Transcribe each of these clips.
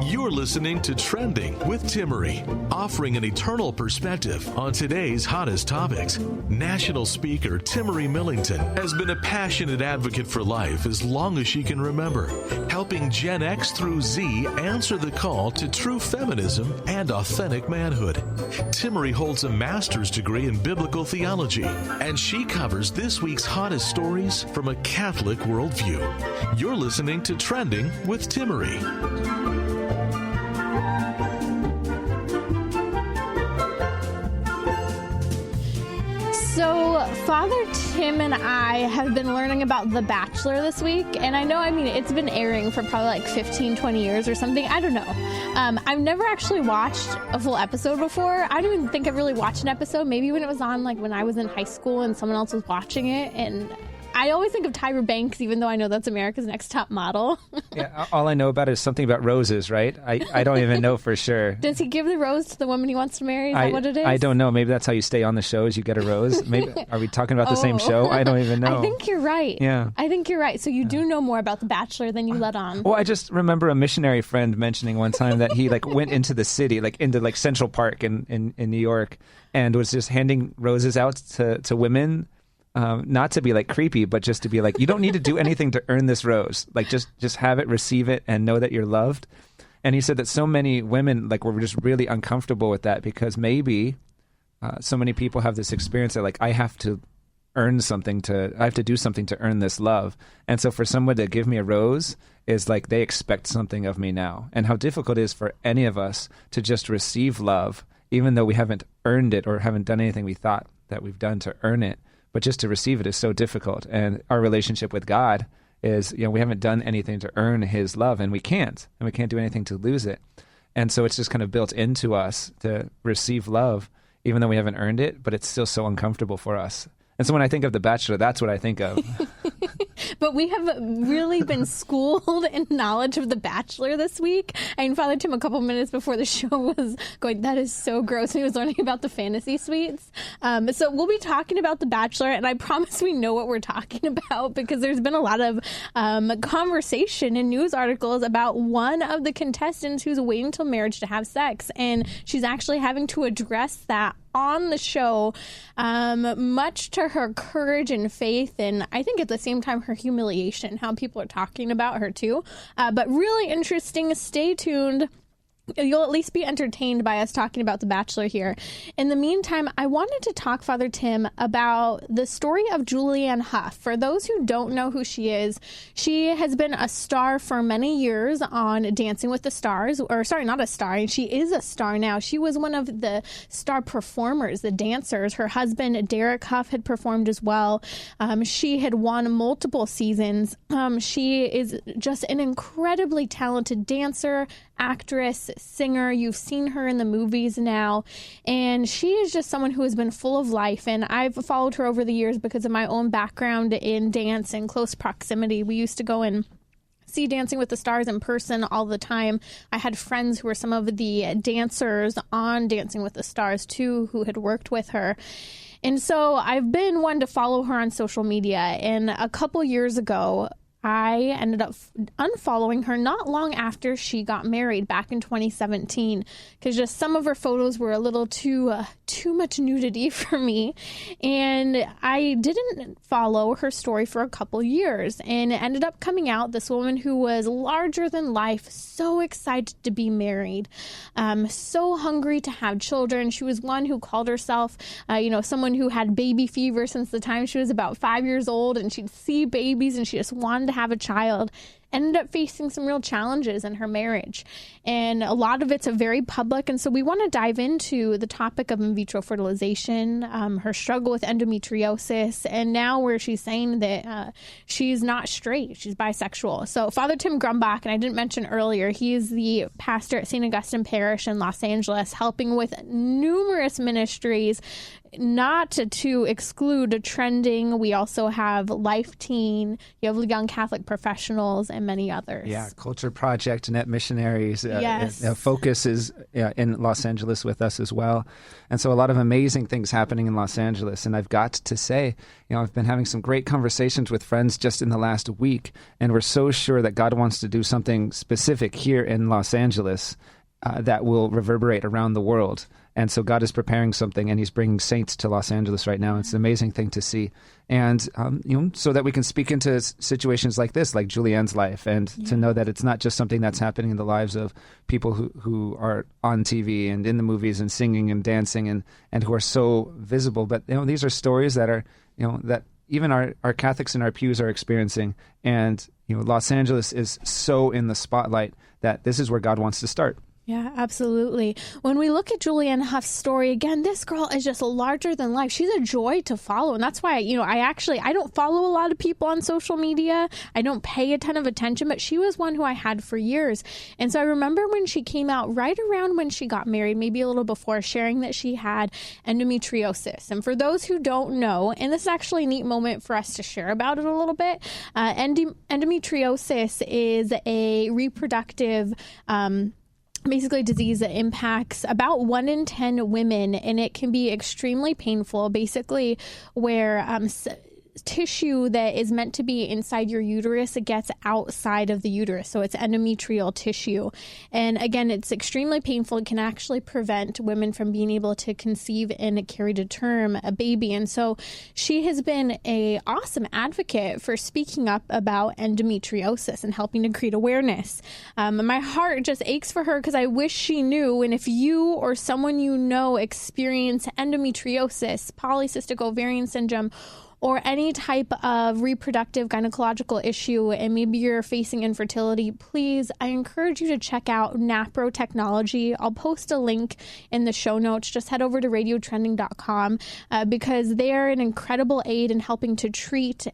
You're listening to Trending with Timmery, offering an eternal perspective on today's hottest topics. National speaker Timmery Millington has been a passionate advocate for life as long as she can remember, helping Gen X through Z answer the call to true feminism and authentic manhood. Timmery holds a master's degree in biblical theology, and she covers this week's hottest stories from a Catholic worldview. You're listening to Trending with Timmery. So, Father Tim and I have been learning about The Bachelor this week, and it's been airing for probably like 15, 20 years or something. I don't know. I've never actually watched a full episode before. I don't even think I've really watched an episode. Maybe when it was on, like when I was in high school and someone else was watching it, and I always think of Tyra Banks, even though I know that's America's Next Top Model. Yeah, all I know about it is something about roses, right? I don't even know for sure. Does he give the rose to the woman he wants to marry? Is that what it is? I don't know. Maybe that's how you stay on the show, is you get a rose. Maybe are we talking about the same show? I don't even know. I think you're right. Yeah. I think you're right. So you do know more about The Bachelor than you let on. Well, I just remember a missionary friend mentioning one time that he went into the city, into Central Park in New York, and was just handing roses out to women. Not to be creepy, but just to be you don't need to do anything to earn this rose. Just have it, receive it, and know that you're loved. And he said that so many women were just really uncomfortable with that because maybe so many people have this experience that I have to earn something I have to do something to earn this love. And so for someone to give me a rose is they expect something of me now. And how difficult it is for any of us to just receive love, even though we haven't earned it or haven't done anything we thought that we've done to earn it. But just to receive it is so difficult. And our relationship with God is, we haven't done anything to earn his love, and we can't do anything to lose it. And so it's just kind of built into us to receive love, even though we haven't earned it, but it's still so uncomfortable for us. And so when I think of The Bachelor, that's what I think of. But we have really been schooled in knowledge of The Bachelor this week. Father Tim, a couple minutes before the show, was going, that is so gross. And he was learning about the fantasy suites. So we'll be talking about The Bachelor, and I promise we know what we're talking about because there's been a lot of conversation in news articles about one of the contestants who's waiting till marriage to have sex. And she's actually having to address that on the show, much to her courage and faith, and I think at the same time her humiliation, how people are talking about her too. But really interesting. Stay tuned. You'll at least be entertained by us talking about The Bachelor here. In the meantime, I wanted to talk, Father Tim, about the story of Julianne Hough. For those who don't know who she is, she has been a star for many years on Dancing with the Stars. Or, sorry, not a star. She is a star now. She was one of the star performers, the dancers. Her husband, Derek Hough, had performed as well. She had won multiple seasons. She is just an incredibly talented dancer, actress, singer. You've seen her in the movies now, and she is just someone who has been full of life, and I've followed her over the years because of my own background in dance and close proximity. We used to go and see Dancing with the Stars in person all the time. I had friends who were some of the dancers on Dancing with the Stars too, who had worked with her. And so I've been one to follow her on social media, and a couple years ago, I ended up unfollowing her not long after she got married back in 2017 because just some of her photos were a little too much nudity for me, and I didn't follow her story for a couple years, and it ended up coming out this woman who was larger than life, so excited to be married, so hungry to have children. She was one who called herself someone who had baby fever since the time she was about 5 years old, and she'd see babies and she just wanted to have a child. Ended up facing some real challenges in her marriage, and a lot of it's a very public, and so we want to dive into the topic of in vitro fertilization, her struggle with endometriosis, and now where she's saying that she's not straight, she's bisexual. So Father Tim Grumbach, and I didn't mention earlier, he is the pastor at St. Augustine Parish in Los Angeles, helping with numerous ministries not to exclude trending, we also have Life Teen, you have Young Catholic Professionals, and many others. Yeah, Culture Project, Net Missionaries. Yes. Focus is in Los Angeles with us as well. And so a lot of amazing things happening in Los Angeles. And I've got to say, I've been having some great conversations with friends just in the last week, and we're so sure that God wants to do something specific here in Los Angeles that will reverberate around the world. And so God is preparing something, and he's bringing saints to Los Angeles right now. It's an amazing thing to see. And, so that we can speak into situations like this, like Julianne's life, and to know that it's not just something that's happening in the lives of people who are on TV and in the movies and singing and dancing and who are so visible. But, these are stories that are, that even our Catholics in our pews are experiencing. And, Los Angeles is so in the spotlight that this is where God wants to start. Yeah, absolutely. When we look at Julianne Hough's story, again, this girl is just larger than life. She's a joy to follow. And that's why, I don't follow a lot of people on social media. I don't pay a ton of attention, but she was one who I had for years. And so I remember when she came out right around when she got married, maybe a little before, sharing that she had endometriosis. And for those who don't know, and this is actually a neat moment for us to share about it a little bit, endometriosis is a reproductive basically disease that impacts about 1 in 10 women, and it can be extremely painful, basically where tissue that is meant to be inside your uterus, it gets outside of the uterus. So it's endometrial tissue. And again, it's extremely painful. It can actually prevent women from being able to conceive and carry to term a baby. And so she has been an awesome advocate for speaking up about endometriosis and helping to create awareness. My heart just aches for her because I wish she knew. And if you or someone you know experience endometriosis, polycystic ovarian syndrome, or any type of reproductive gynecological issue, and maybe you're facing infertility, please, I encourage you to check out NAPRO Technology. I'll post a link in the show notes. Just head over to radiotrending.com because they are an incredible aid in helping to treat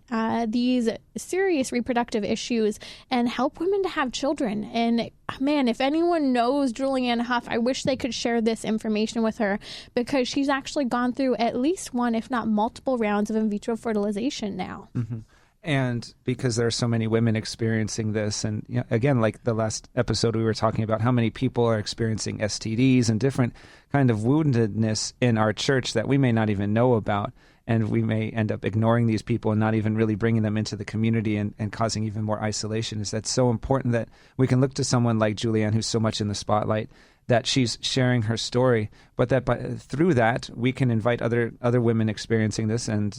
these serious reproductive issues and help women to have children. And man, if anyone knows Julianne Hough, I wish they could share this information with her because she's actually gone through at least one, if not multiple rounds of in vitro fertilization now. Mm-hmm. And because there are so many women experiencing this, and again, like the last episode we were talking about how many people are experiencing STDs and different kind of woundedness in our church that we may not even know about. And we may end up ignoring these people and not even really bringing them into the community and causing even more isolation. Is that so important that we can look to someone like Julianne, who's so much in the spotlight, that she's sharing her story, but that through that we can invite other women experiencing this and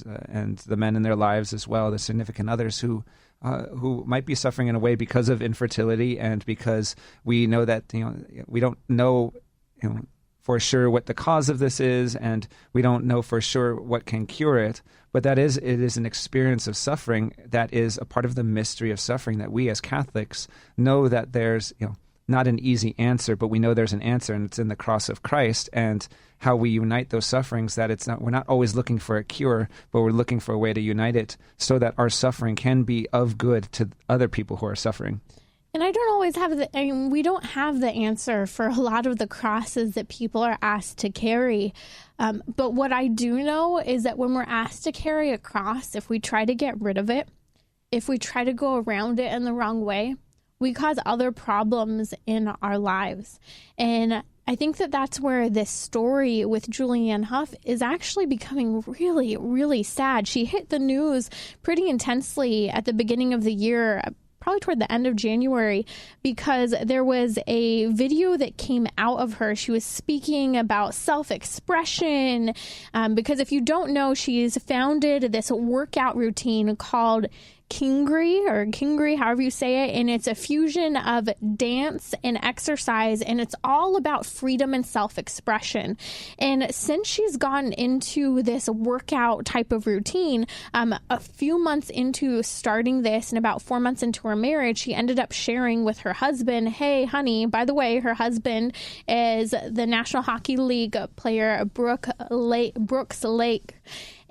the men in their lives as well, the significant others who might be suffering in a way because of infertility and because we know that we don't know for sure what the cause of this is, and we don't know for sure what can cure it. But it is an experience of suffering that is a part of the mystery of suffering that we as Catholics know that there's not an easy answer, but we know there's an answer, and it's in the cross of Christ and how we unite those sufferings. That we're not always looking for a cure, but we're looking for a way to unite it so that our suffering can be of good to other people who are suffering. And I don't always have we don't have the answer for a lot of the crosses that people are asked to carry. But what I do know is that when we're asked to carry a cross, if we try to get rid of it, if we try to go around it in the wrong way, we cause other problems in our lives. And I think that that's where this story with Julianne Hough is actually becoming really, really sad. She hit the news pretty intensely at the beginning of the year, probably toward the end of January, because there was a video that came out of her. She was speaking about self-expression, because if you don't know, she's founded this workout routine called Kingry, however you say it, and it's a fusion of dance and exercise, and it's all about freedom and self-expression. And since she's gotten into this workout type of routine, a few months into starting this and about 4 months into her marriage, she ended up sharing with her husband, hey, honey, by the way, her husband is the National Hockey League player Brooks Lake.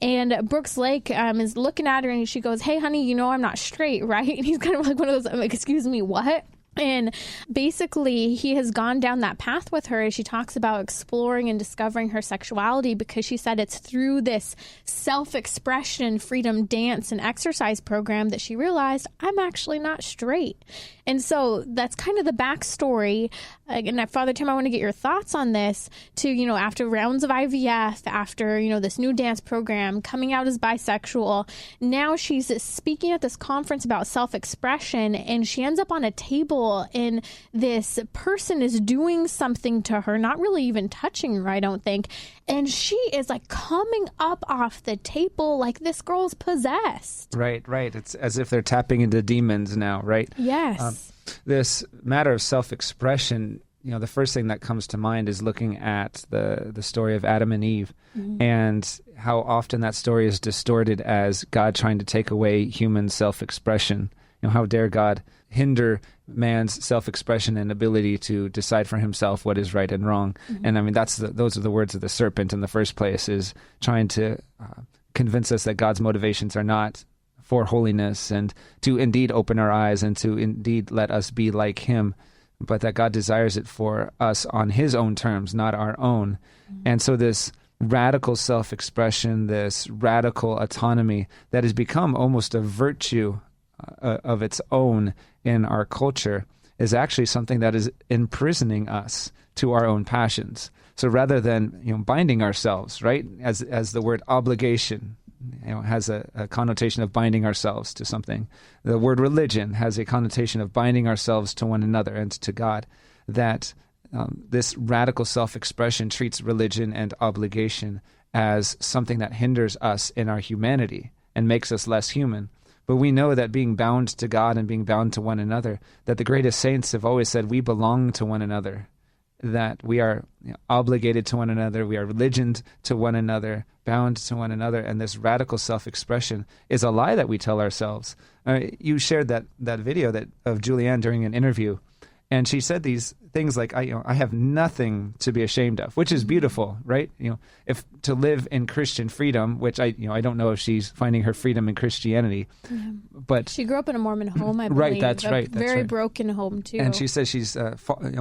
And Brooks Lake is looking at her and she goes, hey, honey, I'm not straight, right? And he's kind of like one of those, excuse me, what? And basically, he has gone down that path with her as she talks about exploring and discovering her sexuality, because she said it's through this self-expression, freedom dance and exercise program that she realized, I'm actually not straight. And so that's kind of the backstory. And Father Tim, I want to get your thoughts on this to, after rounds of IVF, after, this new dance program, coming out as bisexual. Now she's speaking at this conference about self-expression, and she ends up on a table and this person is doing something to her, not really even touching her, I don't think. And she is like coming up off the table like this girl's possessed. Right. It's as if they're tapping into demons now, right? Yes. This matter of self-expression, the first thing that comes to mind is looking at the story of Adam and Eve, and how often that story is distorted as God trying to take away human self-expression. How dare God hinder man's self-expression and ability to decide for himself what is right and wrong. And I mean, those are the words of the serpent in the first place, is trying to convince us that God's motivations are not for holiness and to indeed open our eyes and to indeed let us be like him, but that God desires it for us on his own terms, not our own. And so this radical self-expression, this radical autonomy that has become almost a virtue of its own in our culture, is actually something that is imprisoning us to our own passions. So rather than binding ourselves, right, as the word obligation has a connotation of binding ourselves to something, the word religion has a connotation of binding ourselves to one another and to God, that this radical self-expression treats religion and obligation as something that hinders us in our humanity and makes us less human. But we know that being bound to God and being bound to one another, that the greatest saints have always said we belong to one another, that we are obligated to one another, we are religioned to one another, bound to one another, and this radical self-expression is a lie that we tell ourselves. You shared that video of Julianne during an interview, and she said these things like, I have nothing to be ashamed of, which is beautiful, right? If to live in Christian freedom, which I don't know if she's finding her freedom in Christianity, but she grew up in a Mormon home, I believe. Right, that's right. Very broken home too. And she says she's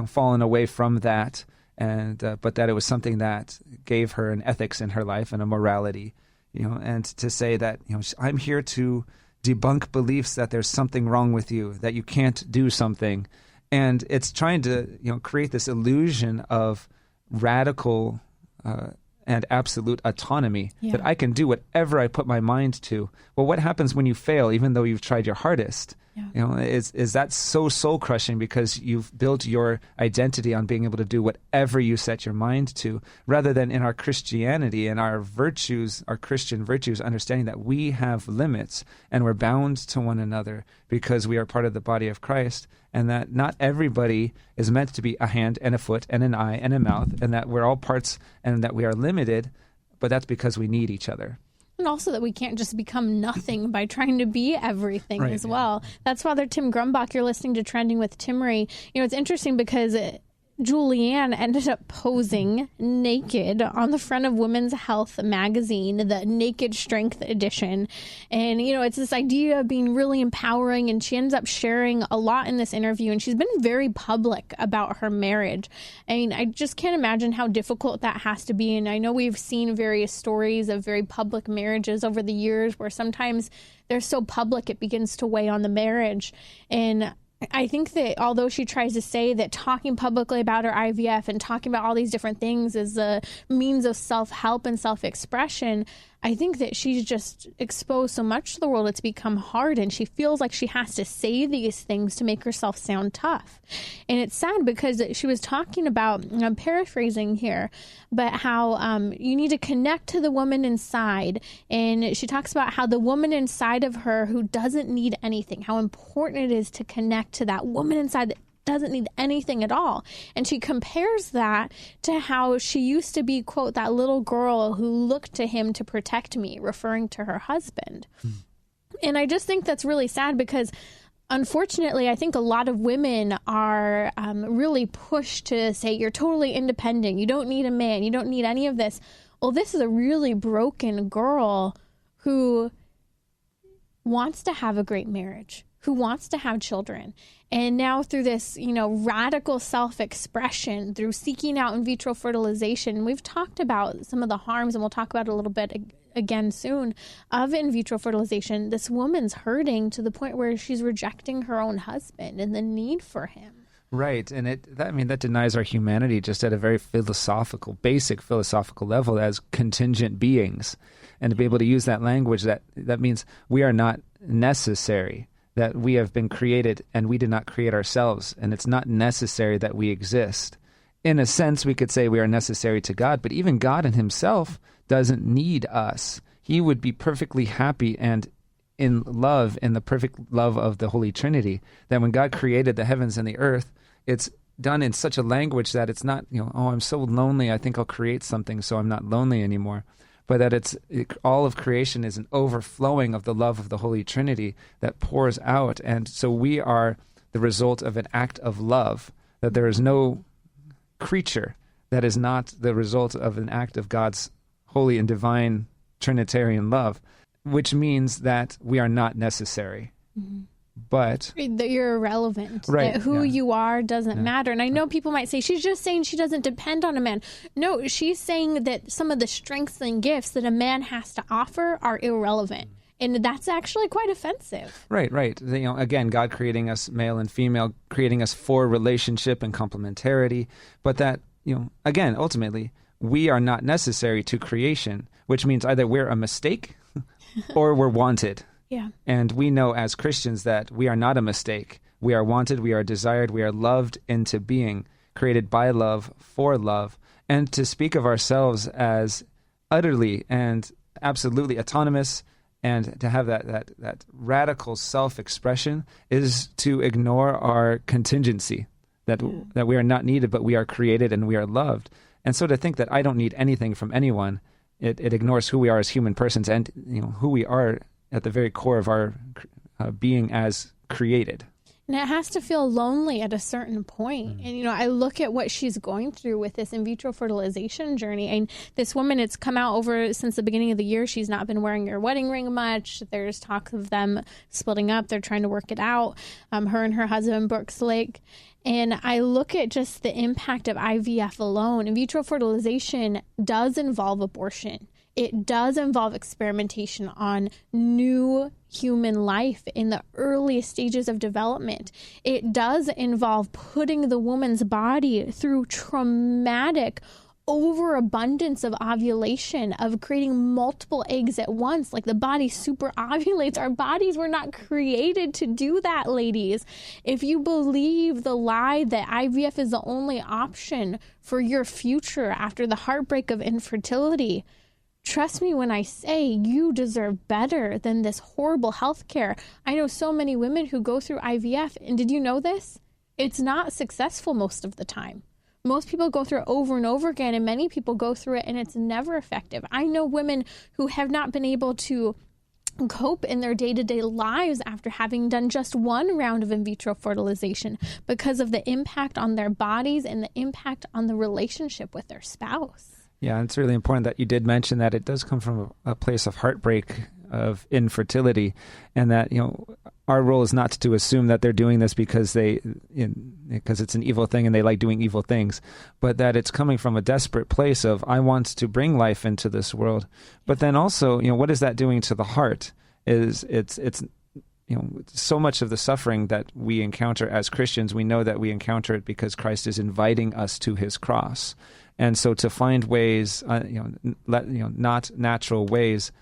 fallen away from that, and but that it was something that gave her an ethics in her life and a morality, and to say that I'm here to debunk beliefs that there's something wrong with you, that you can't do something. And it's trying to create this illusion of radical and absolute autonomy, that I can do whatever I put my mind to. Well, what happens when you fail, even though you've tried your hardest? Is that so soul crushing because you've built your identity on being able to do whatever you set your mind to, rather than in our Christianity and our virtues, our Christian virtues, understanding that we have limits and we're bound to one another because we are part of the body of Christ, and that not everybody is meant to be a hand and a foot and an eye and a mouth, and that we're all parts and that we are limited, but that's because we need each other. And also that we can't just become nothing by trying to be everything as well. That's Father Tim Grumbach. You're listening to Trending with Timmery. It's interesting because Julianne ended up posing naked on the front of Women's Health magazine, the Naked Strength edition. And, it's this idea of being really empowering. And she ends up sharing a lot in this interview. And she's been very public about her marriage. I mean, I just can't imagine how difficult that has to be. And I know we've seen various stories of very public marriages over the years where sometimes they're so public it begins to weigh on the marriage. And I think that although she tries to say that talking publicly about her IVF and talking about all these different things is a means of self-help and self-expression, I think that she's just exposed so much to the world, it's become hard, and she feels like she has to say these things to make herself sound tough. And it's sad because she was talking about, I'm paraphrasing here, but how you need to connect to the woman inside. And she talks about how the woman inside of her who doesn't need anything, how important it is to connect to that woman inside that doesn't need anything at all. And she compares that to how she used to be, quote, that little girl who looked to him to protect me, referring to her husband. And I just think that's really sad because unfortunately, I think a lot of women are really pushed to say, you're totally independent. You don't need a man. You don't need any of this. Well, this is a really broken girl who wants to have a great marriage, who wants to have children. And now through this, radical self-expression, through seeking out in vitro fertilization, we've talked about some of the harms, and we'll talk about it a little bit again soon, of in vitro fertilization. This woman's hurting to the point where she's rejecting her own husband and the need for him. Right, and that denies our humanity just at a very basic philosophical level as contingent beings, and to be able to use that language that means we are not necessary, that we have been created and we did not create ourselves, and it's not necessary that we exist. In a sense, we could say we are necessary to God, but even God in Himself doesn't need us. He would be perfectly happy and in love, in the perfect love of the Holy Trinity, that when God created the heavens and the earth, it's done in such a language that it's not, oh, I'm so lonely, I think I'll create something so I'm not lonely anymore. But that all of creation is an overflowing of the love of the Holy Trinity that pours out. And so we are the result of an act of love, that there is no creature that is not the result of an act of God's holy and divine Trinitarian love, which means that we are not necessary. Mm-hmm. But that you're irrelevant, right, that who you are doesn't matter. And I know people might say, she's just saying she doesn't depend on a man. No, she's saying that some of the strengths and gifts that a man has to offer are irrelevant. And that's actually quite offensive. Right. Again, God creating us male and female, creating us for relationship and complementarity. But that, again, ultimately, we are not necessary to creation, which means either we're a mistake or we're wanted. Yeah. And we know as Christians that we are not a mistake. We are wanted, we are desired, we are loved into being, created by love, for love. And to speak of ourselves as utterly and absolutely autonomous and to have that radical self-expression is to ignore our contingency, that we are not needed, but we are created and we are loved. And so to think that I don't need anything from anyone, it ignores who we are as human persons and who we are at the very core of our being as created. And it has to feel lonely at a certain point. And, I look at what she's going through with this in vitro fertilization journey. And this woman, it's come out over since the beginning of the year. She's not been wearing her wedding ring much. There's talk of them splitting up. They're trying to work it out. Her and her husband, Brooks Lake. And I look at just the impact of IVF alone. In vitro fertilization does involve abortion. It does involve experimentation on new human life in the earliest stages of development. It does involve putting the woman's body through traumatic overabundance of ovulation, of creating multiple eggs at once. Like the body super ovulates. Our bodies were not created to do that, ladies. If you believe the lie that IVF is the only option for your future after the heartbreak of infertility, trust me when I say you deserve better than this horrible health care. I know so many women who go through IVF, and did you know this? It's not successful most of the time. Most people go through it over and over again, and many people go through it, and it's never effective. I know women who have not been able to cope in their day-to-day lives after having done just one round of in vitro fertilization because of the impact on their bodies and the impact on the relationship with their spouse. Yeah, it's really important that you did mention that it does come from a place of heartbreak, of infertility, and that our role is not to assume that they're doing this because it's an evil thing and they like doing evil things, but that it's coming from a desperate place of I want to bring life into this world. But then also, what is that doing to the heart? It's so much of the suffering that we encounter as Christians, we know that we encounter it because Christ is inviting us to His cross. And so to find ways, not natural ways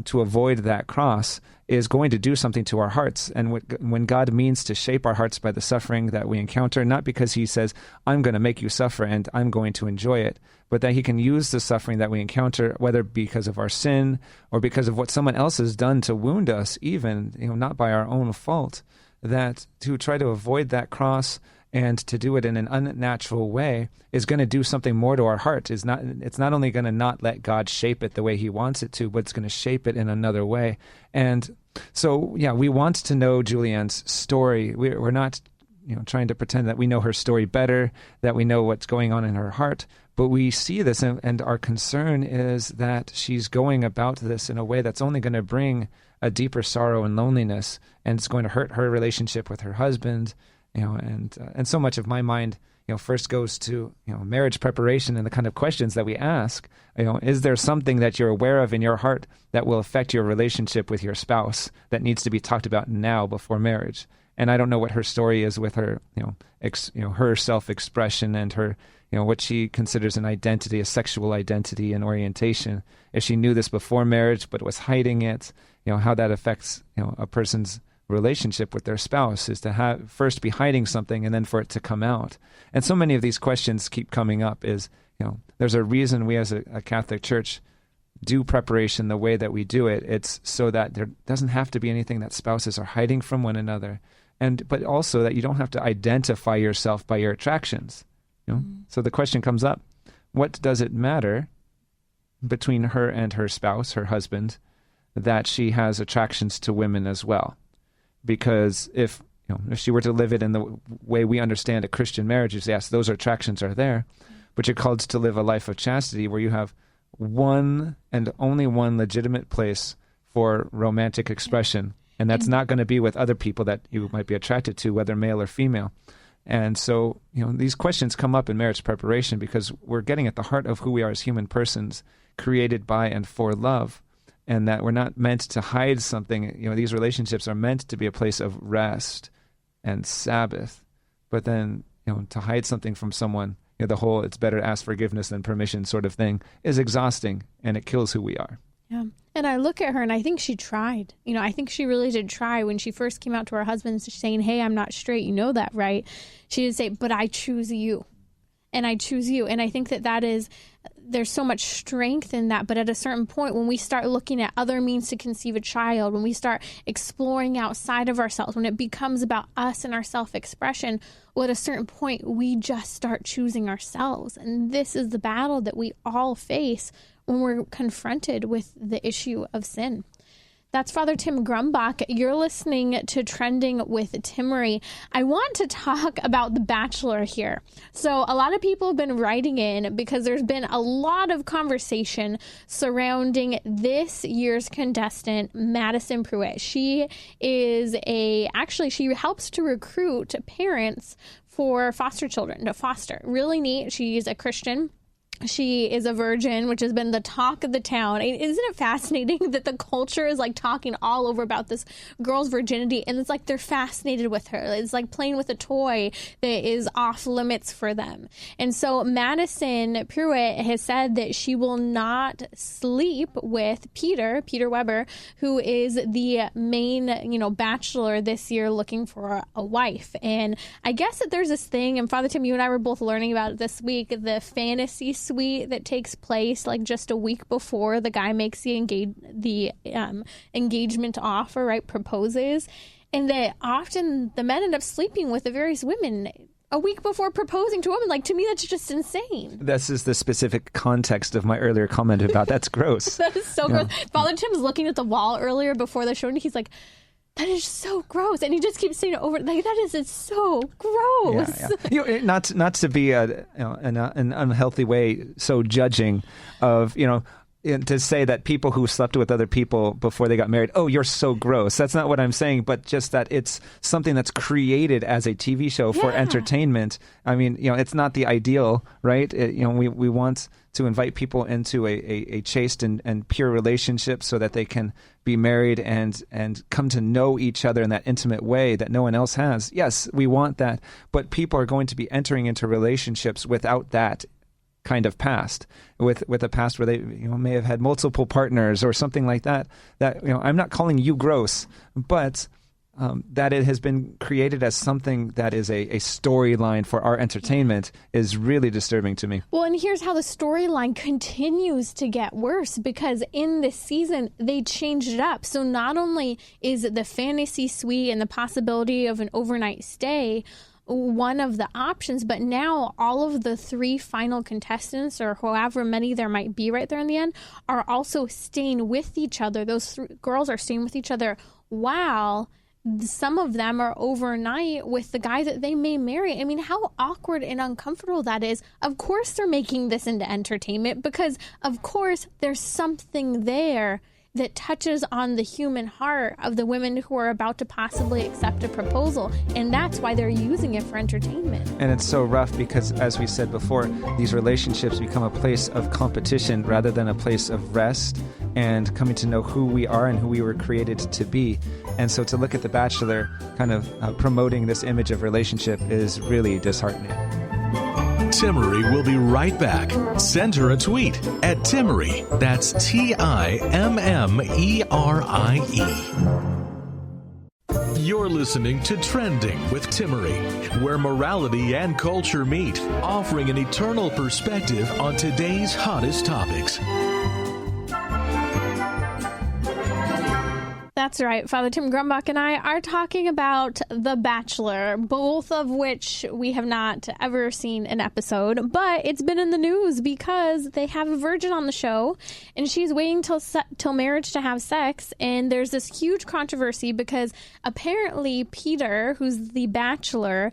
to avoid that cross is going to do something to our hearts. And when God means to shape our hearts by the suffering that we encounter, not because He says, I'm going to make you suffer and I'm going to enjoy it, but that He can use the suffering that we encounter, whether because of our sin or because of what someone else has done to wound us, even, not by our own fault, that to try to avoid that cross and to do it in an unnatural way is going to do something more to our heart. It's not only going to not let God shape it the way He wants it to, but it's going to shape it in another way. And so, we want to know Julianne's story. We're not trying to pretend that we know her story better, that we know what's going on in her heart. But we see this, and our concern is that she's going about this in a way that's only going to bring a deeper sorrow and loneliness, and it's going to hurt her relationship with her husband. And so much of my mind, first goes to marriage preparation and the kind of questions that we ask. Is there something that you're aware of in your heart that will affect your relationship with your spouse that needs to be talked about now before marriage? And I don't know what her story is with her, her self-expression and her, what she considers an identity, a sexual identity and orientation. If she knew this before marriage but was hiding it, how that affects, a person's relationship with their spouse is to first be hiding something and then for it to come out. And so many of these questions keep coming up is, there's a reason we as a Catholic Church do preparation the way that we do it. It's so that there doesn't have to be anything that spouses are hiding from one another. But also that you don't have to identify yourself by your attractions. So the question comes up, what does it matter between her and her spouse, her husband, that she has attractions to women as well? Because if she were to live it in the way we understand a Christian marriage, is yes, those attractions are there, but you're called to live a life of chastity where you have one and only one legitimate place for romantic expression, and that's not going to be with other people that you might be attracted to, whether male or female. And so, these questions come up in marriage preparation because we're getting at the heart of who we are as human persons, created by and for love, and that we're not meant to hide something. These relationships are meant to be a place of rest and Sabbath. But then, to hide something from someone, the whole "it's better to ask forgiveness than permission" sort of thing is exhausting, and it kills who we are. Yeah. And I look at her and I think she tried. I think she really did try when she first came out to her husband saying, "Hey, I'm not straight. You know that, right?" She did say, "But I choose you. And I choose you." And I think there's so much strength in that. But at a certain point, when we start looking at other means to conceive a child, when we start exploring outside of ourselves, when it becomes about us and our self-expression, well, at a certain point, we just start choosing ourselves. And this is the battle that we all face when we're confronted with the issue of sin. That's Father Tim Grumbach. You're listening to Trending with Timmery. I want to talk about The Bachelor here. So a lot of people have been writing in because there's been a lot of conversation surrounding this year's contestant, Madison Pruitt. She helps to recruit parents for foster children to foster. Really neat. She's a Christian. She is a virgin, which has been the talk of the town. Isn't it fascinating that the culture is talking all over about this girl's virginity, and it's they're fascinated with her. It's like playing with a toy that is off limits for them. And so Madison Pruitt has said that she will not sleep with Peter Weber, who is the main, bachelor this year looking for a wife. And I guess that there's this thing, and Father Tim, you and I were both learning about it this week, the fantasy suite that takes place just a week before the guy makes the engagement offer, right, proposes, and that often the men end up sleeping with the various women a week before proposing to a woman. To me, that's just insane. This is the specific context of my earlier comment about that's gross. That is so gross. Father Tim was looking at the wall earlier before the show, and he's like, "That is so gross," and he just keeps saying it over. It's so gross. Yeah. Not to be an unhealthy way so judging of to say that people who slept with other people before they got married, "Oh, you're so gross." That's not what I'm saying, but just that it's something that's created as a TV show for entertainment. I mean, it's not the ideal, right? We want to invite people into a chaste and pure relationship so that they can be married and come to know each other in that intimate way that no one else has. Yes, we want that, but people are going to be entering into relationships without that kind of past, with a past where they may have had multiple partners or something like that. That I'm not calling you gross, but that it has been created as something that is a storyline for our entertainment is really disturbing to me. Well, and here's how the storyline continues to get worse, because in this season, they changed it up. So not only is the fantasy suite and the possibility of an overnight stay one of the options, but now all of the 3 final contestants, or however many there might be right there in the end, are also staying with each other. Those 3 girls are staying with each other while some of them are overnight with the guy that they may marry. I mean, how awkward and uncomfortable that is. Of course they're making this into entertainment because, of course, there's something there that touches on the human heart of the women who are about to possibly accept a proposal. And that's why they're using it for entertainment. And it's so rough because, as we said before, these relationships become a place of competition rather than a place of rest and coming to know who we are and who we were created to be. And so to look at The Bachelor kind of promoting this image of relationship is really disheartening. Timmery will be right back. Send her a tweet at Timmery. That's TIMMERIE. You're listening to Trending with Timmery, where morality and culture meet, offering an eternal perspective on today's hottest topics. That's right. Father Tim Grumbach and I are talking about The Bachelor, both of which we have not ever seen an episode, but it's been in the news because they have a virgin on the show and she's waiting till marriage to have sex. And there's this huge controversy because apparently Peter, who's the Bachelor,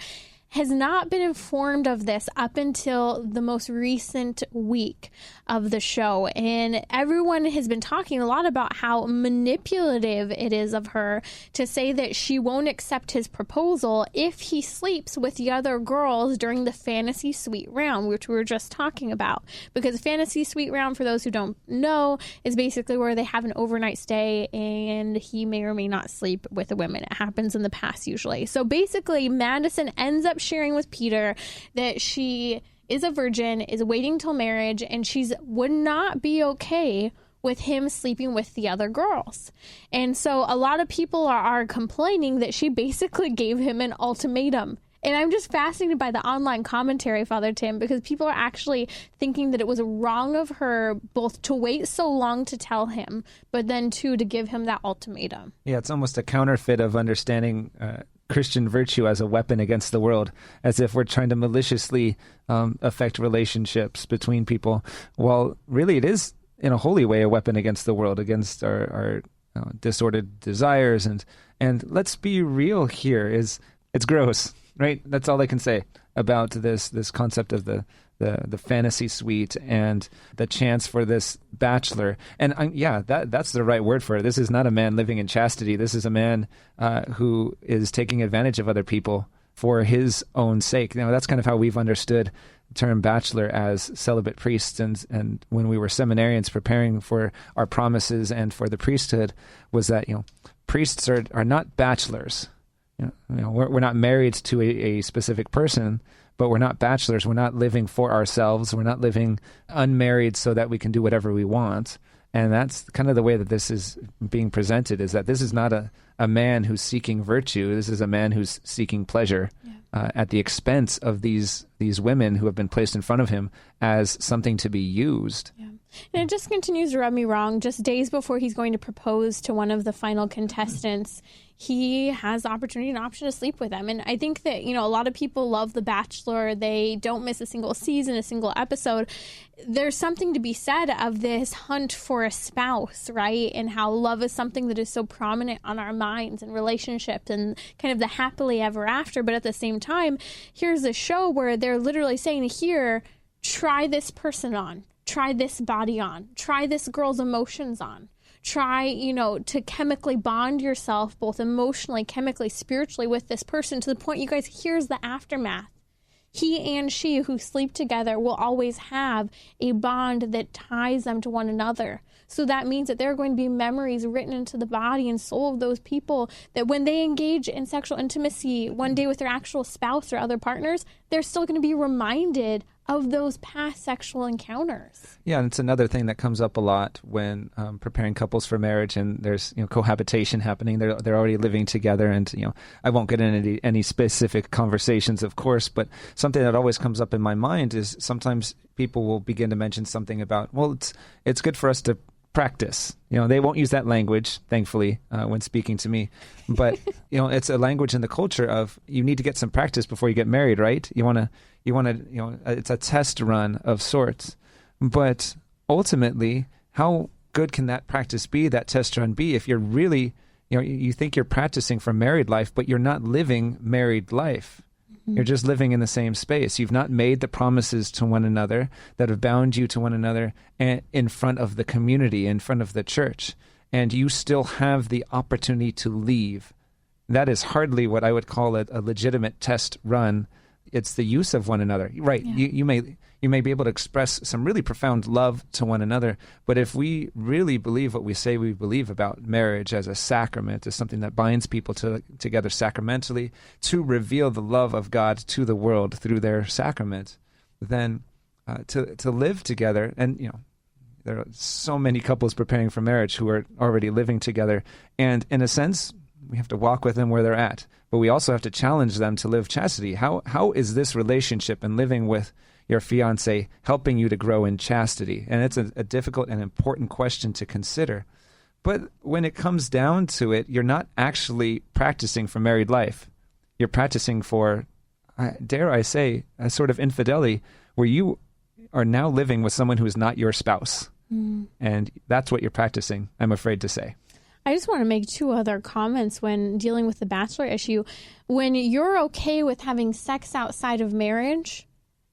has not been informed of this up until the most recent week of the show. And everyone has been talking a lot about how manipulative it is of her to say that she won't accept his proposal if he sleeps with the other girls during the fantasy suite round, which we were just talking about. Because fantasy suite round, for those who don't know, is basically where they have an overnight stay and he may or may not sleep with the women. It happens in the past usually. So basically, Madison ends up sharing with Peter that she is a virgin, is waiting till marriage, and she's would not be okay with him sleeping with the other girls. And so a lot of people are complaining that she basically gave him an ultimatum. And I'm just fascinated by the online commentary, Father Tim, because people are actually thinking that it was wrong of her both to wait so long to tell him, but then too to give him that ultimatum. Yeah, it's almost a counterfeit of understanding Christian virtue as a weapon against the world, as if we're trying to maliciously affect relationships between people. Well, really, it is, in a holy way, a weapon against the world, against our disordered desires. And let's be real here, it's gross, right? That's all I can say about this concept of the fantasy suite and the chance for this bachelor. And that's the right word for it. This is not a man living in chastity. This is a man who is taking advantage of other people for his own sake. Now, that's kind of how we've understood the term bachelor, as celibate priests. And when we were seminarians preparing for our promises and for the priesthood, was that, priests are not bachelors. We're not married to a specific person, but we're not bachelors. We're not living for ourselves. We're not living unmarried so that we can do whatever we want. And that's kind of the way that this is being presented, is that this is not a man who's seeking virtue. This is a man who's seeking pleasure at the expense of these women who have been placed in front of him as something to be used. Yeah. And it just continues to rub me wrong. Just days before he's going to propose to one of the final contestants, he has the opportunity and option to sleep with them. And I think that, a lot of people love The Bachelor. They don't miss a single season, a single episode. There's something to be said of this hunt for a spouse, right? And how love is something that is so prominent on our minds and relationships and kind of the happily ever after. But at the same time, here's a show where they're literally saying, here, try this person on. Try this body on. Try this girl's emotions on. Try, to chemically bond yourself, both emotionally, chemically, spiritually with this person to the point, you guys, here's the aftermath. He and she who sleep together will always have a bond that ties them to one another. So that means that there are going to be memories written into the body and soul of those people that when they engage in sexual intimacy one day with their actual spouse or other partners, they're still going to be reminded of those past sexual encounters. Yeah, and it's another thing that comes up a lot when preparing couples for marriage, and there's cohabitation happening. They're already living together, and I won't get into any specific conversations, of course, but something that always comes up in my mind is sometimes people will begin to mention something about, well, it's good for us to practice. They won't use that language, thankfully, when speaking to me. But, it's a language in the culture of you need to get some practice before you get married, right? You want to, it's a test run of sorts. But ultimately, how good can that practice be, that test run be, if you're really you think you're practicing for married life, but you're not living married life. You're just living in the same space. You've not made the promises to one another that have bound you to one another in front of the community, in front of the church. And you still have the opportunity to leave. That is hardly what I would call a legitimate test run. It's the use of one another. Right. Yeah. You may be able to express some really profound love to one another, but if we really believe what we say we believe about marriage as a sacrament, as something that binds people together sacramentally to reveal the love of God to the world through their sacrament, then to live together, and there are so many couples preparing for marriage who are already living together, and in a sense, we have to walk with them where they're at, but we also have to challenge them to live chastity. How is this relationship and living with your fiancé helping you to grow in chastity? And it's a difficult and important question to consider. But when it comes down to it, you're not actually practicing for married life. You're practicing for, dare I say, a sort of infidelity where you are now living with someone who is not your spouse. And that's what you're practicing, I'm afraid to say. I just want to make two other comments when dealing with the Bachelor issue. When you're okay with having sex outside of marriage,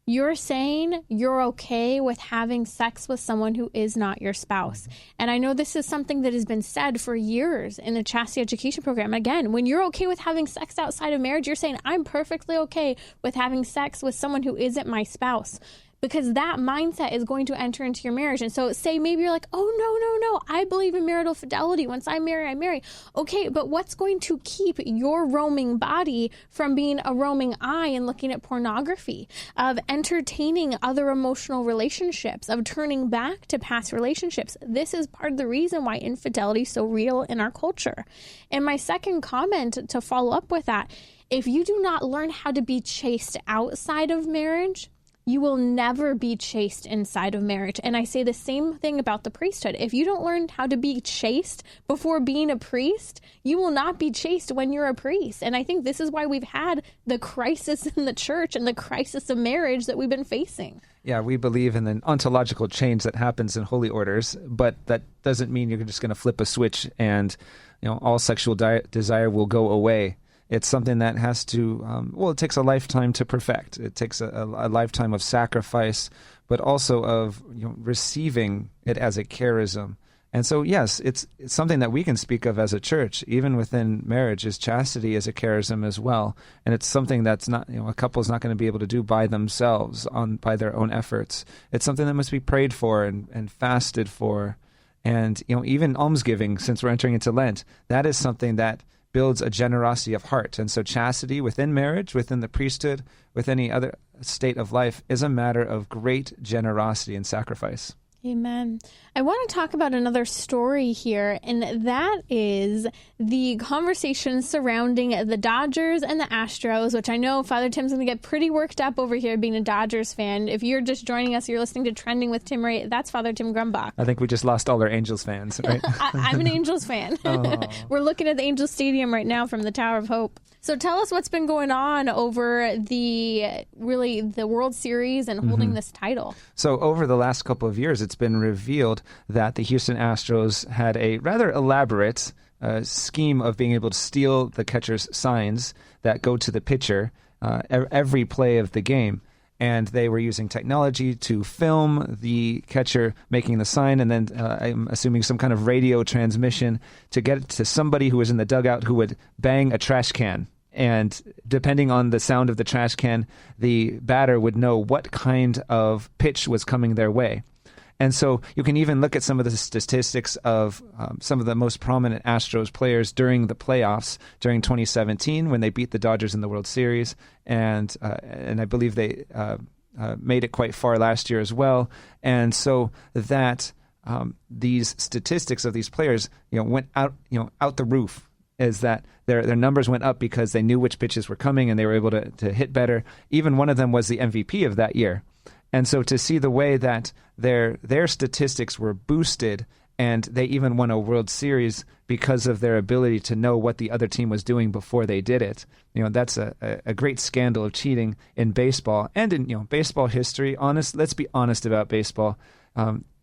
you're saying you're okay with having sex with someone who is not your spouse. And I know this is something that has been said for years in the chastity education program. Again, when you're okay with having sex outside of marriage, you're saying I'm perfectly okay with having sex with someone who isn't my spouse. Because that mindset is going to enter into your marriage. And so say maybe you're like, oh, no, I believe in marital fidelity. Once I marry, I marry. Okay, but what's going to keep your roaming body from being a roaming eye and looking at pornography, of entertaining other emotional relationships, of turning back to past relationships? This is part of the reason why infidelity is so real in our culture. And my second comment to follow up with that, if you do not learn how to be chaste outside of marriage, you will never be chaste inside of marriage. And I say the same thing about the priesthood. If you don't learn how to be chaste before being a priest, you will not be chaste when you're a priest. And I think this is why we've had the crisis in the church and the crisis of marriage that we've been facing. Yeah, we believe in an ontological change that happens in holy orders, but that doesn't mean you're just going to flip a switch and all sexual desire will go away. It's something that has to, it takes a lifetime to perfect. It takes a lifetime of sacrifice, but also of receiving it as a charism. And so, yes, it's something that we can speak of as a church, even within marriage, is chastity as a charism as well. And it's something that's not, a couple is not going to be able to do by themselves, by their own efforts. It's something that must be prayed for and fasted for. And, even almsgiving, since we're entering into Lent, that is something that builds a generosity of heart. And so chastity within marriage, within the priesthood, with any other state of life, is a matter of great generosity and sacrifice. Amen. I want to talk about another story here, and that is the conversation surrounding the Dodgers and the Astros, which I know Father Tim's going to get pretty worked up over here being a Dodgers fan. If you're just joining us, you're listening to Trending with Timmery, that's Father Tim Grumbach. I think we just lost all our Angels fans, right? I'm an Angels fan. Oh. We're looking at the Angels Stadium right now from the Tower of Hope. So tell us what's been going on over the World Series and holding this title. So over the last couple of years, it's been revealed that the Houston Astros had a rather elaborate scheme of being able to steal the catcher's signs that go to the pitcher every play of the game. And they were using technology to film the catcher making the sign, and then I'm assuming some kind of radio transmission to get it to somebody who was in the dugout who would bang a trash can. And depending on the sound of the trash can, the batter would know what kind of pitch was coming their way. And so you can even look at some of the statistics of some of the most prominent Astros players during the playoffs during 2017 when they beat the Dodgers in the World Series. And I believe they made it quite far last year as well. And so that these statistics of these players went out the roof, is that their numbers went up because they knew which pitches were coming and they were able to hit better. Even one of them was the MVP of that year. And so to see the way that their statistics were boosted, and they even won a World Series because of their ability to know what the other team was doing before they did it, that's a great scandal of cheating in baseball and in baseball history. Let's be honest about baseball.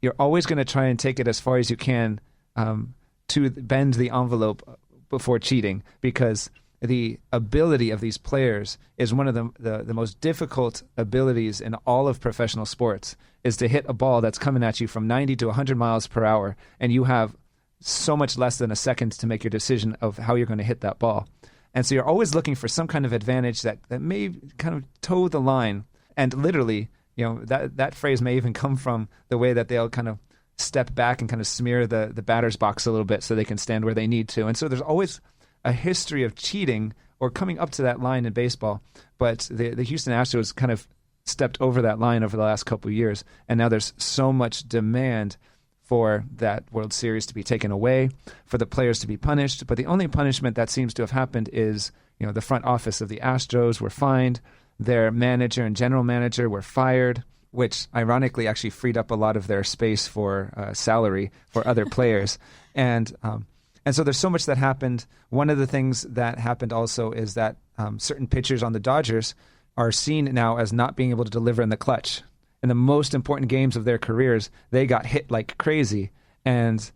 You're always going to try and take it as far as you can to bend the envelope before cheating, because the ability of these players is one of the most difficult abilities in all of professional sports, is to hit a ball that's coming at you from 90 to 100 miles per hour, and you have so much less than a second to make your decision of how you're going to hit that ball. And so you're always looking for some kind of advantage that may kind of toe the line. And literally, that phrase may even come from the way that they'll kind of step back and kind of smear the batter's box a little bit so they can stand where they need to. And so there's always a history of cheating or coming up to that line in baseball. But the Houston Astros kind of stepped over that line over the last couple of years. And now there's so much demand for that World Series to be taken away, for the players to be punished. But the only punishment that seems to have happened is, the front office of the Astros were fined, their manager and general manager were fired, which ironically actually freed up a lot of their space for salary for other players. And so there's so much that happened. One of the things that happened also is that certain pitchers on the Dodgers are seen now as not being able to deliver in the clutch. In the most important games of their careers, they got hit like crazy, and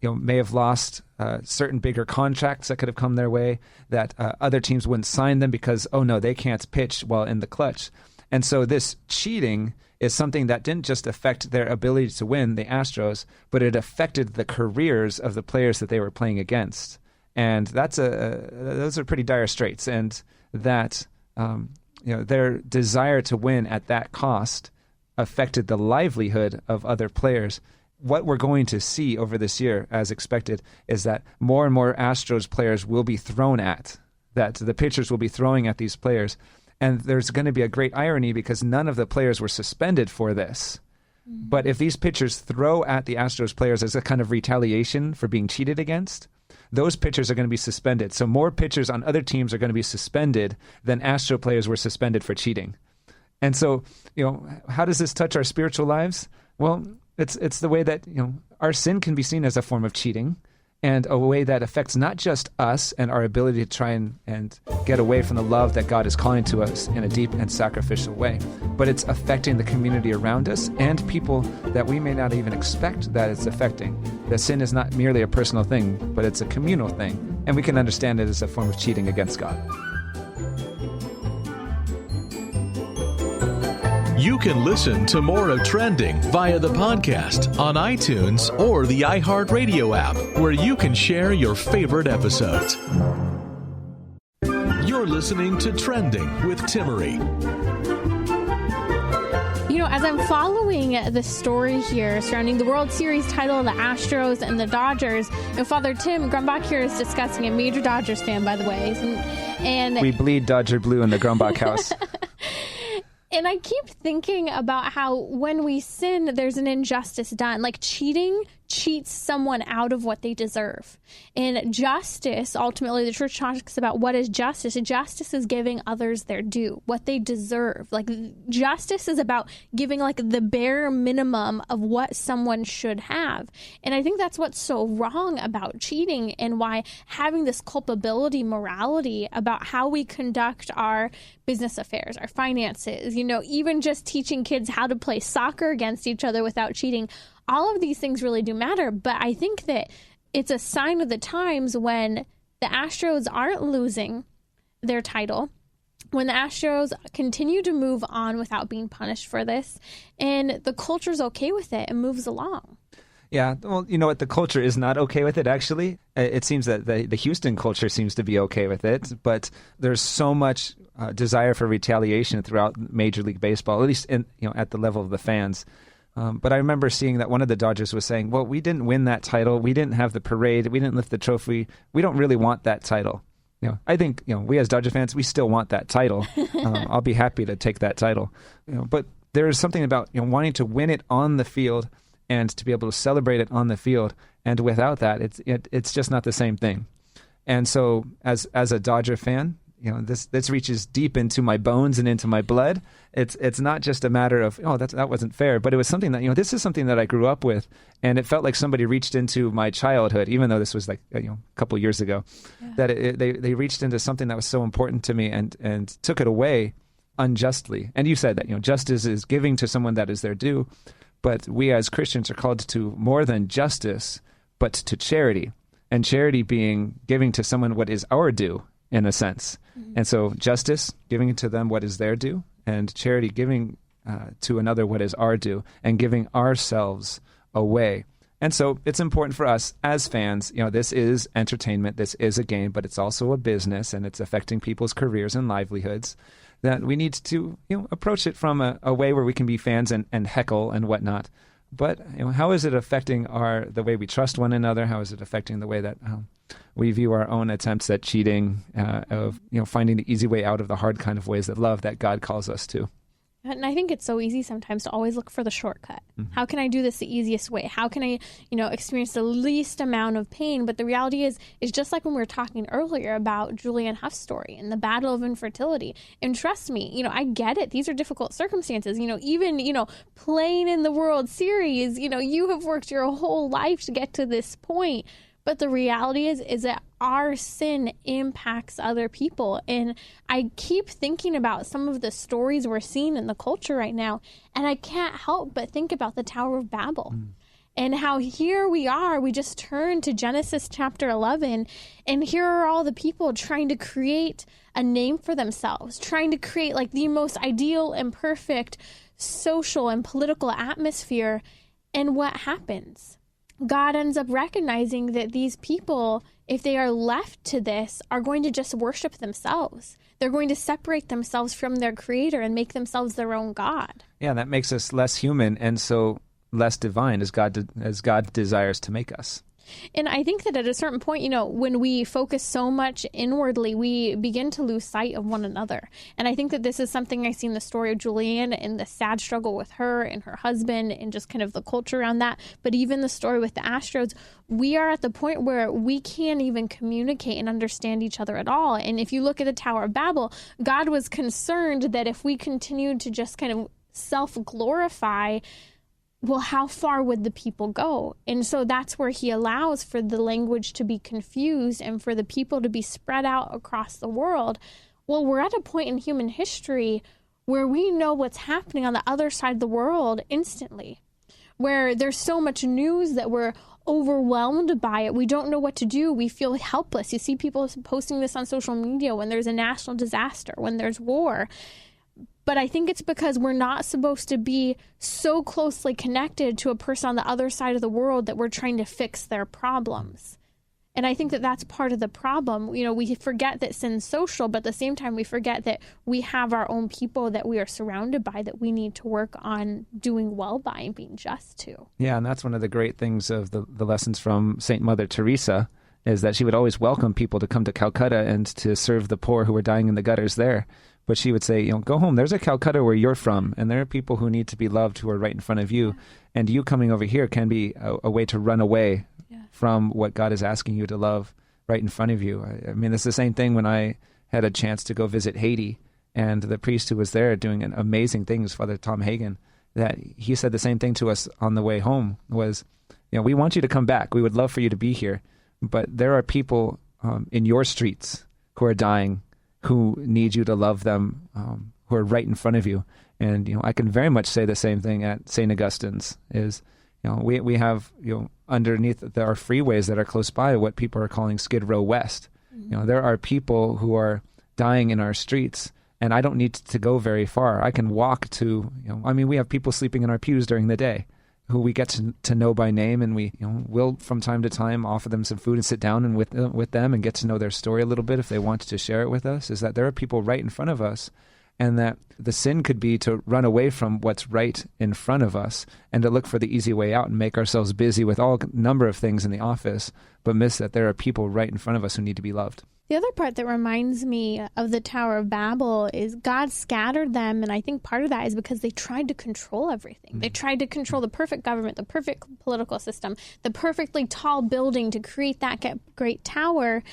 may have lost certain bigger contracts that could have come their way, that other teams wouldn't sign them because, oh no, they can't pitch while in the clutch. And so this cheating is something that didn't just affect their ability to win, the Astros, but it affected the careers of the players that they were playing against. And those are pretty dire straits. And that their desire to win at that cost affected the livelihood of other players. What we're going to see over this year, as expected, is that more and more Astros players will be thrown at, that the pitchers will be throwing at these players. And there's going to be a great irony because none of the players were suspended for this. Mm-hmm. But if these pitchers throw at the Astros players as a kind of retaliation for being cheated against, those pitchers are going to be suspended. So more pitchers on other teams are going to be suspended than Astro players were suspended for cheating. And so, how does this touch our spiritual lives? Well, it's the way that, our sin can be seen as a form of cheating, and a way that affects not just us and our ability to try and get away from the love that God is calling to us in a deep and sacrificial way, but it's affecting the community around us and people that we may not even expect that it's affecting. That sin is not merely a personal thing, but it's a communal thing, and we can understand it as a form of cheating against God. You can listen to more of Trending via the podcast on iTunes or the iHeartRadio app, where you can share your favorite episodes. You're listening to Trending with Timmery. As I'm following the story here surrounding the World Series title of the Astros and the Dodgers, Father Tim Grumbach here is discussing, a major Dodgers fan, by the way. And we bleed Dodger blue in the Grumbach house. And I keep thinking about how when we sin, there's an injustice done. Like cheating cheats someone out of what they deserve. And justice, ultimately, the church talks about what is justice. Justice is giving others their due, what they deserve. Like justice is about giving like the bare minimum of what someone should have. And I think that's what's so wrong about cheating, and why having this culpability morality about how we conduct our business affairs, our finances, even just teaching kids how to play soccer against each other without cheating. All of these things really do matter, but I think that it's a sign of the times when the Astros aren't losing their title, when the Astros continue to move on without being punished for this, and the culture's okay with it and moves along. Yeah, well, you know what? The culture is not okay with it, actually. It seems that the Houston culture seems to be okay with it, but there's so much desire for retaliation throughout Major League Baseball, at least at the level of the fans. But I remember seeing that one of the Dodgers was saying, well, we didn't win that title. We didn't have the parade. We didn't lift the trophy. We don't really want that title. I think, we as Dodger fans, we still want that title. I'll be happy to take that title. But there is something about, wanting to win it on the field and to be able to celebrate it on the field. And without that, it's just not the same thing. And so as a Dodger fan, this reaches deep into my bones and into my blood. It's not just a matter of, that wasn't fair, but it was something that, this is something that I grew up with, and it felt like somebody reached into my childhood, even though this was like, a couple years ago, that they reached into something that was so important to me and took it away unjustly. And you said that, justice is giving to someone that is their due, but we as Christians are called to more than justice, but to charity. and charity being giving to someone what is our due, in a sense. And so justice, giving to them what is their due, and charity, giving to another what is our due, and giving ourselves away. And so it's important for us as fans, this is entertainment, this is a game, but it's also a business, and it's affecting people's careers and livelihoods, that we need to approach it from a way where we can be fans and heckle and whatnot. But how is it affecting the way we trust one another? How is it affecting the way that we view our own attempts at cheating, of finding the easy way out of the hard kind of ways that love that God calls us to? And I think it's so easy sometimes to always look for the shortcut. How can I do this the easiest way? How can I, experience the least amount of pain? But the reality is just like when we were talking earlier about Julianne Hough's story and the battle of infertility. And trust me, I get it. These are difficult circumstances. Even, playing in the World Series, you have worked your whole life to get to this point. But the reality is that our sin impacts other people. And I keep thinking about some of the stories we're seeing in the culture right now, and I can't help but think about the Tower of Babble. And how here we are, we just turned to Genesis chapter 11, and here are all the people trying to create a name for themselves, trying to create like the most ideal and perfect social and political atmosphere. And what happens? God ends up recognizing that these people, if they are left to this, are going to just worship themselves. They're going to separate themselves from their creator and make themselves their own God. Yeah, that makes us less human and so less divine as God desires to make us. And I think that at a certain point, when we focus so much inwardly, we begin to lose sight of one another. And I think that this is something I see in the story of Julianne and the sad struggle with her and her husband and just kind of the culture around that. But even the story with the Astros, we are at the point where we can't even communicate and understand each other at all. And if you look at the Tower of Babel, God was concerned that if we continued to just kind of self-glorify, well, how far would the people go? And so that's where he allows for the language to be confused and for the people to be spread out across the world. Well, we're at a point in human history where we know what's happening on the other side of the world instantly, where there's so much news that we're overwhelmed by it. We don't know what to do. We feel helpless. You see people posting this on social media when there's a national disaster, when there's war. But I think it's because we're not supposed to be so closely connected to a person on the other side of the world that we're trying to fix their problems. And I think that that's part of the problem. We forget that sin's social, but at the same time, we forget that we have our own people that we are surrounded by that we need to work on doing well by and being just to. Yeah, and that's one of the great things of the lessons from Saint Mother Teresa, is that she would always welcome people to come to Calcutta and to serve the poor who were dying in the gutters there. But she would say, go home. There's a Calcutta where you're from, and there are people who need to be loved who are right in front of you. And you coming over here can be a way to run away from what God is asking you to love right in front of you. I mean, it's the same thing when I had a chance to go visit Haiti, and the priest who was there doing amazing things, Father Tom Hagen, that he said the same thing to us on the way home was, we want you to come back. We would love for you to be here. But there are people in your streets who are dying, who need you to love them, who are right in front of you. And, I can very much say the same thing at St. Augustine's is, we have, underneath our freeways that are close by, what people are calling Skid Row West. There are people who are dying in our streets, and I don't need to go very far. I can walk to, we have people sleeping in our pews during the day who we get to know by name, and we will from time to time offer them some food and sit down and with them and get to know their story a little bit if they want to share it with us, is that there are people right in front of us, and that the sin could be to run away from what's right in front of us and to look for the easy way out and make ourselves busy with all number of things in the office, but miss that there are people right in front of us who need to be loved. The other part that reminds me of the Tower of Babel is God scattered them, and I think part of that is because they tried to control everything. They tried to control the perfect government, the perfect political system, the perfectly tall building to create that great tower,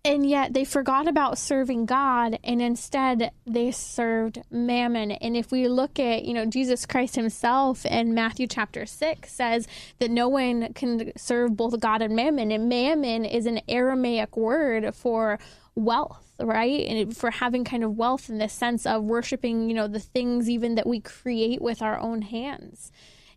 and yet they forgot about serving God, and instead they served mammon. And if we look at, Jesus Christ himself in Matthew chapter 6 says that no one can serve both God and mammon. And mammon is an Aramaic word for wealth, right? And for having kind of wealth in the sense of worshiping, the things even that we create with our own hands.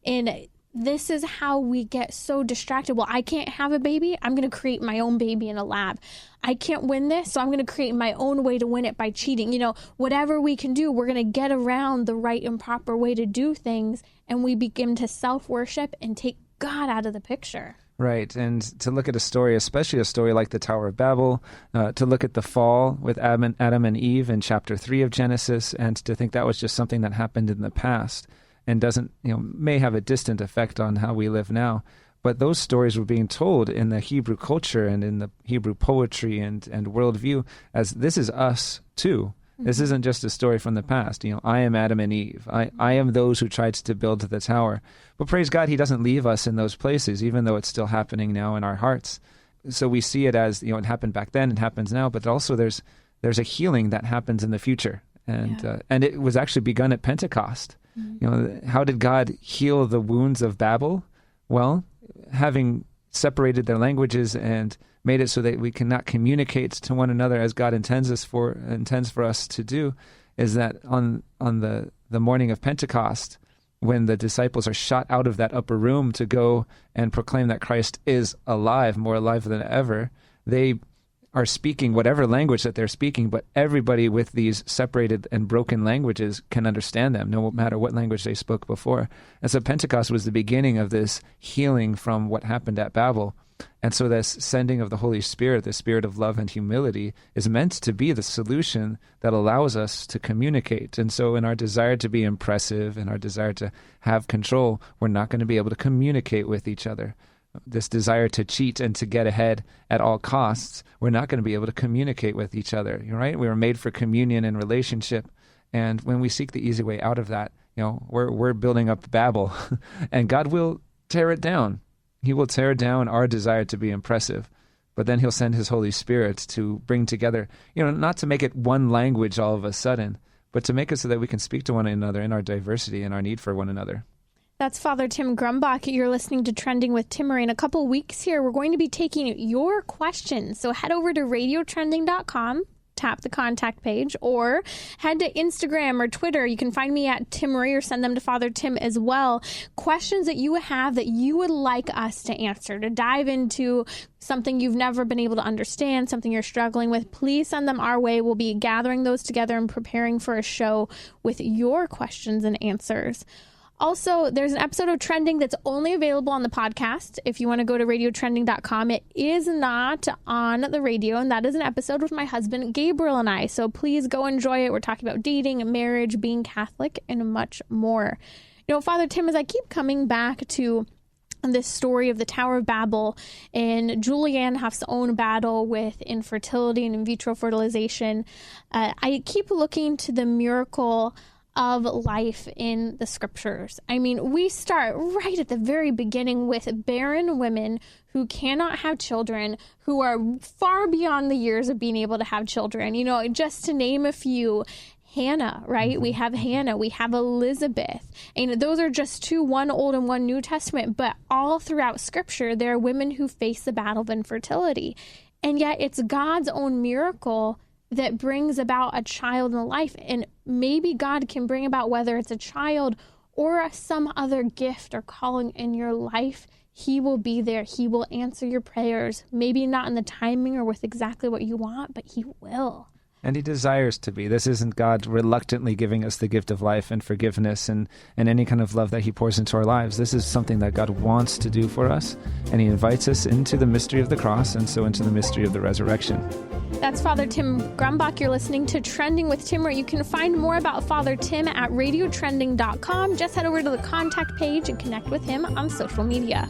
And this is how we get so distracted. Well, I can't have a baby. I'm going to create my own baby in a lab. I can't win this, so I'm going to create my own way to win it by cheating. Whatever we can do, we're going to get around the right and proper way to do things, and we begin to self-worship and take God out of the picture. Right, and to look at a story, especially a story like the Tower of Babel, to look at the fall with Adam and Eve in chapter 3 of Genesis, and to think that was just something that happened in the past and doesn't, may have a distant effect on how we live now. But those stories were being told in the Hebrew culture and in the Hebrew poetry and worldview as this is us too. Mm-hmm. This isn't just a story from the past. I am Adam and Eve. I am those who tried to build the tower. But praise God, he doesn't leave us in those places, even though it's still happening now in our hearts. So we see it as, it happened back then, it happens now, but also there's a healing that happens in the future. And it was actually begun at Pentecost. Mm-hmm. How did God heal the wounds of Babel? Well, having separated their languages and made it so that we cannot communicate to one another as God intends for us to do, is that on the morning of Pentecost, when the disciples are shot out of that upper room to go and proclaim that Christ is alive, more alive than ever, they are speaking whatever language that they're speaking, but everybody with these separated and broken languages can understand them, no matter what language they spoke before. And so Pentecost was the beginning of this healing from what happened at Babel. And so this sending of the Holy Spirit, the spirit of love and humility, is meant to be the solution that allows us to communicate. And so in our desire to be impressive and our desire to have control, we're not going to be able to communicate with each other. This desire to cheat and to get ahead at all costs, we're not going to be able to communicate with each other, right? We were made for communion and relationship. And when we seek the easy way out of that, we're building up Babel, and God will tear it down. He will tear down our desire to be impressive, but then he'll send his Holy Spirit to bring together, not to make it one language all of a sudden, but to make it so that we can speak to one another in our diversity and our need for one another. That's Father Tim Grumbach. You're listening to Trending with Timmery. In a couple weeks here, we're going to be taking your questions. So head over to radiotrending.com, tap the contact page, or head to Instagram or Twitter. You can find me at Timmery or send them to Father Tim as well. Questions that you have that you would like us to answer, to dive into something you've never been able to understand, something you're struggling with, please send them our way. We'll be gathering those together and preparing for a show with your questions and answers. Also, there's an episode of Trending that's only available on the podcast. If you want to go to radiotrending.com, it is not on the radio, and that is an episode with my husband, Gabriel, and I. So please go enjoy it. We're talking about dating, marriage, being Catholic, and much more. Father Tim, as I keep coming back to this story of the Tower of Babel and Julianne Hough's own battle with infertility and in vitro fertilization, I keep looking to the miracle of life in the scriptures. I mean, we start right at the very beginning with barren women who cannot have children, who are far beyond the years of being able to have children. Just to name a few, Hannah, right? Mm-hmm. We have Hannah, we have Elizabeth. And those are just two, one Old and one New Testament, but all throughout scripture, there are women who face the battle of infertility. And yet it's God's own miracle that brings about a child in life. And maybe God can bring about, whether it's a child or some other gift or calling in your life, he will be there. He will answer your prayers, maybe not in the timing or with exactly what you want, but he will. And he desires to be. This isn't God reluctantly giving us the gift of life and forgiveness and any kind of love that he pours into our lives. This is something that God wants to do for us, and he invites us into the mystery of the cross and so into the mystery of the resurrection. That's Father Tim Grumbach. You're listening to Trending with Timmery. You can find more about Father Tim at radiotrending.com. Just head over to the contact page and connect with him on social media.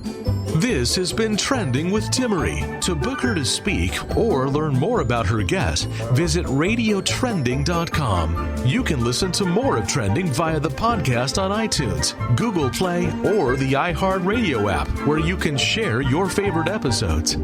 This has been Trending with Timmery. To book her to speak or learn more about her guest, visit radiotrending.com. You can listen to more of Trending via the podcast on iTunes, Google Play, or the iHeartRadio app, where you can share your favorite episodes.